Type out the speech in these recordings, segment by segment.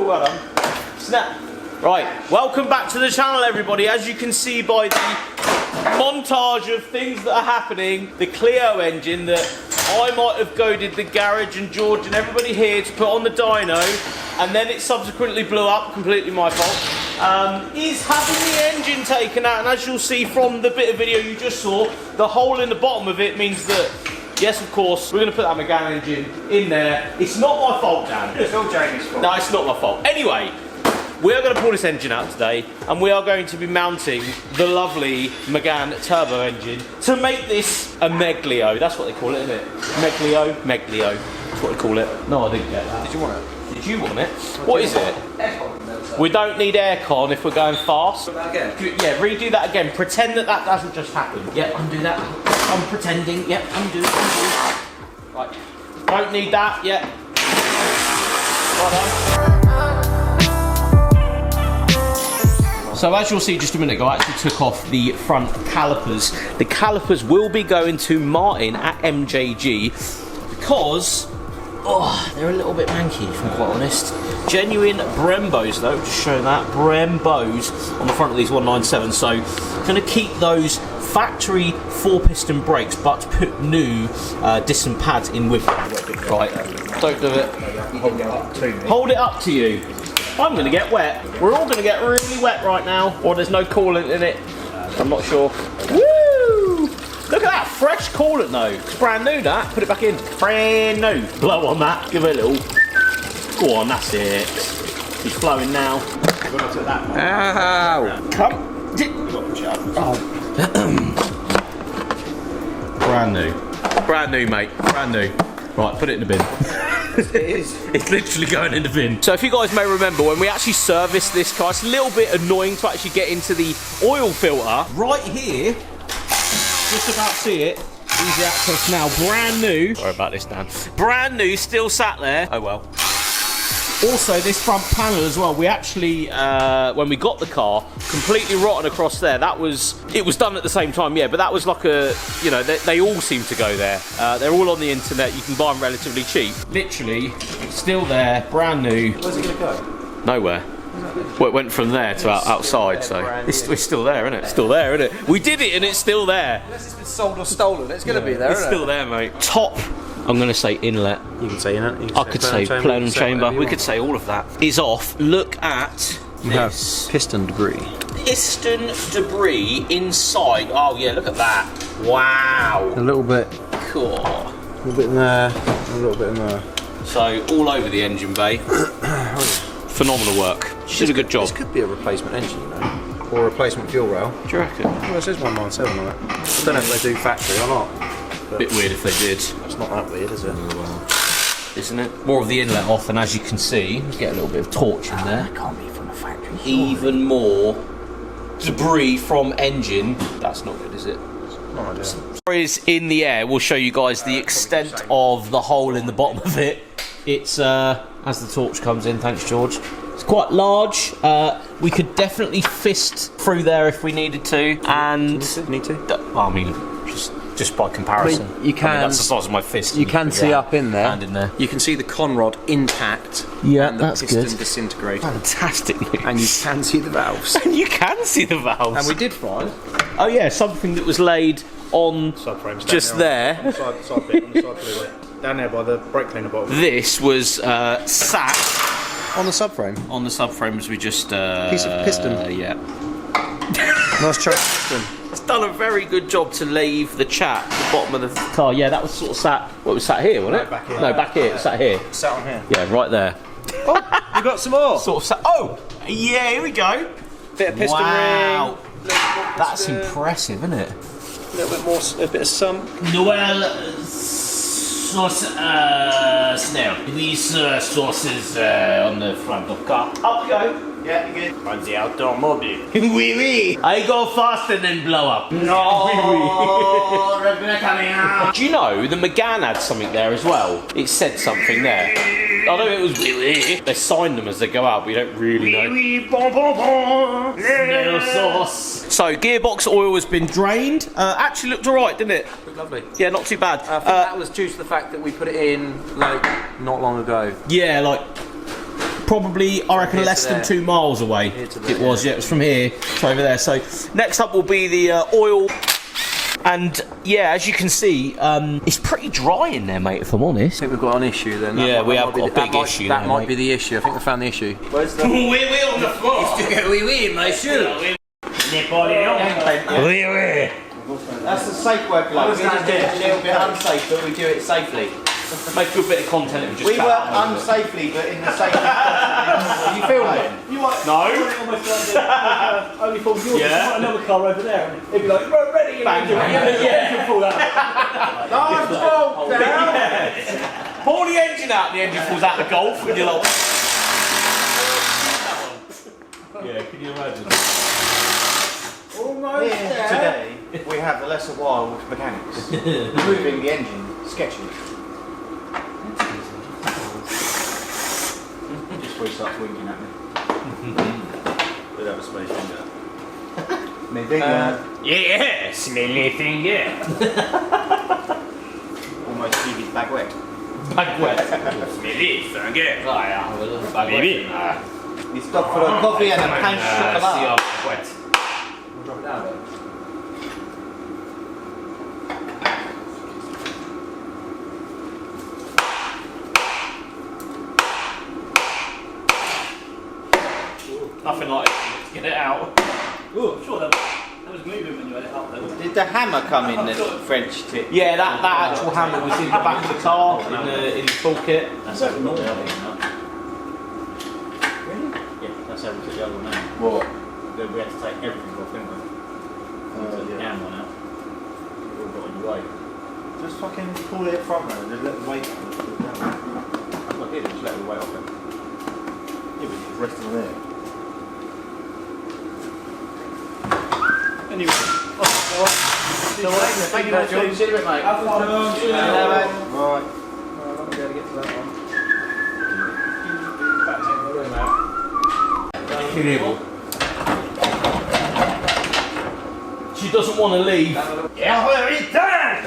well done. Snap. Right, welcome back to the channel, everybody. As you can see by the montage of things that are happening, the Clio engine that I might have goaded the garage and George and everybody here to put on the dyno, and then it subsequently blew up, completely my fault, is having the engine taken out. And as you'll see from the bit of video you just saw, the hole in the bottom of it means that, yes, of course, we're going to put that Megane engine in there. It's not my fault, Dan. It's all Jamie's fault. No, it's not my fault. Anyway, we are going to pull this engine out today, and we are going to be mounting the lovely Megane turbo engine to make this a Meglio. That's what they call it, isn't it? Meglio? Meglio. That's what they call it. No, I didn't get that. Did you want it? Did you want it? What is it? Aircon. We don't need aircon if we're going fast. Do that again? Yeah, redo that again. Pretend that that doesn't just happen. Yeah, undo that. I'm pretending. Yep, undo. Right. Don't need that. Yep. Right on. So as you'll see just a minute ago, I actually took off the front calipers. The calipers will be going to Martin at MJG because they're a little bit manky, if I'm quite honest. Genuine Brembos though, just show that, Brembos on the front of these 197. So gonna keep those factory 4-piston brakes, but put new disc and pads in with them. Right, don't do it. Hold it up to me. Hold it up to you. I'm gonna get wet. We're all gonna get really wet right now. Or there's no coolant in it. I'm not sure. Woo! Look at that, fresh coolant though. It's brand new that. Put it back in. Brand new. Blow on that. Give it a little. Go on, that's it. He's flowing now. We're gonna take that one. Ow! Come. Oh. Brand new. Brand new, mate. Brand new. Right, put it in the bin. It is. It's literally going in the bin. So if you guys may remember, when we actually serviced this car, it's a little bit annoying to actually get into the oil filter. Right here, just about see it. Easy access now, brand new. Sorry about this, Dan. Brand new, still sat there. Oh well. Also, this front panel as well, we actually, when we got the car, completely rotten across there. It was done at the same time, yeah, but that was like a, you know, they all seem to go there. They're all on the internet, you can buy them relatively cheap. Literally, still there, brand new. Where's it gonna go? Nowhere. Well, it went from there to outside, so it's still there, isn't it? Still there, isn't it? We did it and it's still there. Unless it's been sold or stolen, it's gonna be there, It's still there, mate. Top. I'm going to say inlet. You can say inlet. I could say plenum chamber. We could say all of that. Is off. Look at this. Piston debris. Piston debris inside. Oh yeah, look at that. Wow. A little bit. Cool. A little bit in there. A little bit in there. So all over the engine bay. Phenomenal work. She did a good job. This could be a replacement engine, you know, or a replacement fuel rail. Do you reckon? Well, it says 197 on it. I don't know if they do factory or not. Bit weird if they did. It's not that weird, is it? Isn't it? More of the inlet off, and as you can see, get a little bit of torch in there. That can't be from the factory. Even more debris from engine. That's not good, is it? No idea. Is in the air. We'll show you guys the extent of the hole in the bottom of it. It's as the torch comes in. Thanks, George. It's quite large. We could definitely fist through there if we needed to. And Need to? I mean, just by comparison, I mean, you can. That's the size of my fist. You can see up in there. Hand in there. You can see the conrod intact. Yeah, and the that's piston good. disintegrating. Fantastic news. And you can see the valves. And you can see the valves. And we did find. Oh yeah, something that was laid on Subframes just there. On the side bit, on the side fluid. Down there by the brake cleaner bottom. This was sat On the subframe. on the subframe as we just Piece of piston. Yeah. Nice choke piston. It's done a very good job to leave the chat at the bottom of the car. Yeah, that was sort of sat. What was sat here, wasn't it? No, back here. No, back here. It sat here. Sat on here. Yeah, right there. Oh, you got some more. Sort of sat. Oh, yeah. Here we go. Bit of piston Wow. ring. That's impressive, isn't it? A little bit more, a bit of sump. Noel sauce snail. These sauces on the front of car. Up you go. Yeah, you good. On the automobile. Wee wee. I go fast and then blow up. No, Rebecca coming out. Do you know the Megane had something there as well? It said something there. I know it was wee wee. They sign them as they go out, but you don't really know. Snail sauce. So gearbox oil has been drained. Actually looked alright, didn't it? Lovely. Yeah, not too bad. I think that was due to the fact that we put it in like not long ago. Yeah, like probably, I reckon, less than 2 miles away. It was, yeah, it was from here to over there. So next up will be the oil. And yeah, as you can see, it's pretty dry in there, mate, if I'm honest. I think we've got an issue then. Yeah, we have got a big issue. That might be the issue. I think we found the issue. Where's the... Wee on the floor. Oui, monsieur. That's the safe work, like. We just do it a little bit unsafe, but we do it safely. Make a good bit of content if we just We work unsafely, but in the safety. You feel it? You might No. only fall yours. Yeah. You've got another car over there. And it'd be like, we're ready. Bang, bang. Yeah, you can pull that. Large bolt down. Yeah. Pull the engine out, the engine falls out the Golf, and you're like... Yeah, can you imagine? Almost there. Today, we have the lesser wild mechanics. Moving the engine, sketching. Just before he starts winking at me. We'll have a space finger. Me finger. Yes, my little finger. Almost leave his bag wet. Bag wet. My little finger. Baby. He stopped for a coffee and a pain chocolate. Wet. Drop it down. Nothing like it. Let's get it out. Oh, I'm sure that was moving when you had it up there. Did the hammer come in the French tip? Yeah, that actual hammer was in the back of the car, in the toolkit. That's how we normally have it. Really? Yeah, that's how we took the other one out. What? We had to take everything off, didn't we? Took the down one out. It all got in the way. Just fucking pull it from there and just let the weight down. That's what I did, just let the weight off it. Yeah, but it's resting there. Anyway. So thank you very much, John. See you in a bit, mate. Have fun. See you later, mate. Right. I'm going to be able to get to that one. She doesn't want to leave. Yeah, where is that?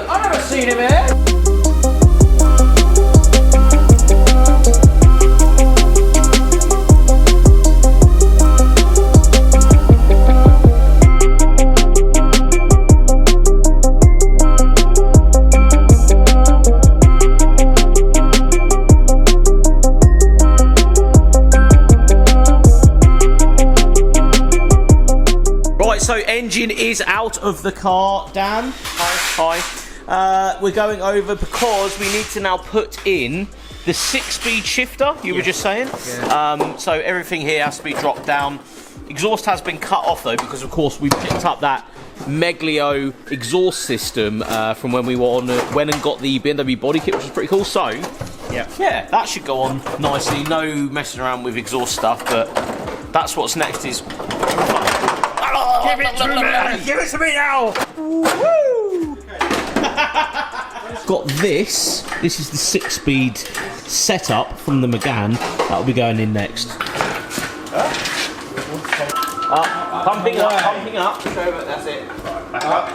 I've never seen him here. So engine is out of the car, Dan. Hi. We're going over because we need to now put in the 6-speed shifter, you were just saying. Yeah. So everything here has to be dropped down. Exhaust has been cut off though, because of course we picked up that Meglio exhaust system from when we were on went and got the BMW body kit, which was pretty cool. So yeah, that should go on nicely. No messing around with exhaust stuff, but that's what's next is... Give it to me! Give it to me now! Woo! Got this. This is the 6-speed setup from the Megane. That'll be going in next. Pumping up, pumping up. That's it. Back up.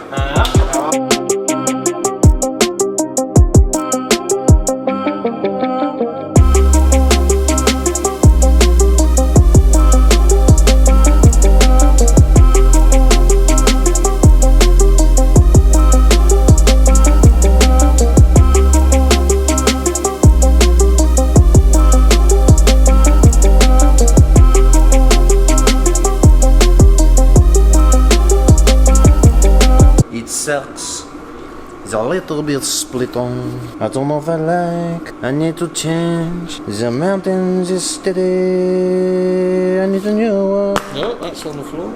It's a little bit split on. I don't know if I like. I need to change. The mountains is steady. I need a new one. No, that's on the floor.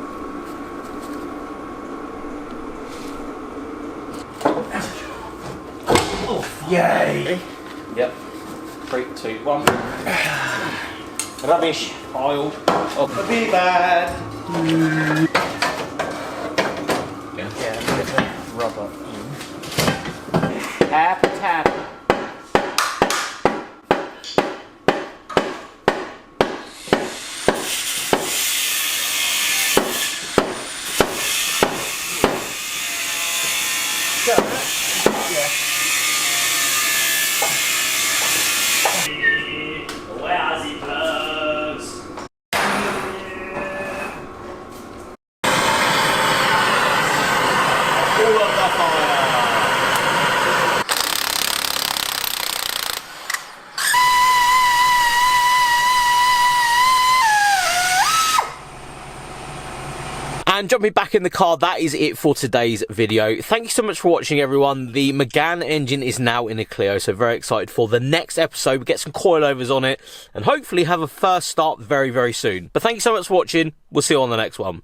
Oh, yay! Yep. 3, 2, 1. Rubbish pile. Oh, Be bad. Rubber. tap, tap. And jumping back in the car, that is it for today's video. Thank you so much for watching, everyone. The Megane engine is now in a Clio, so very excited for the next episode. We get some coilovers on it and hopefully have a first start very, very soon. But thank you so much for watching. We'll see you on the next one.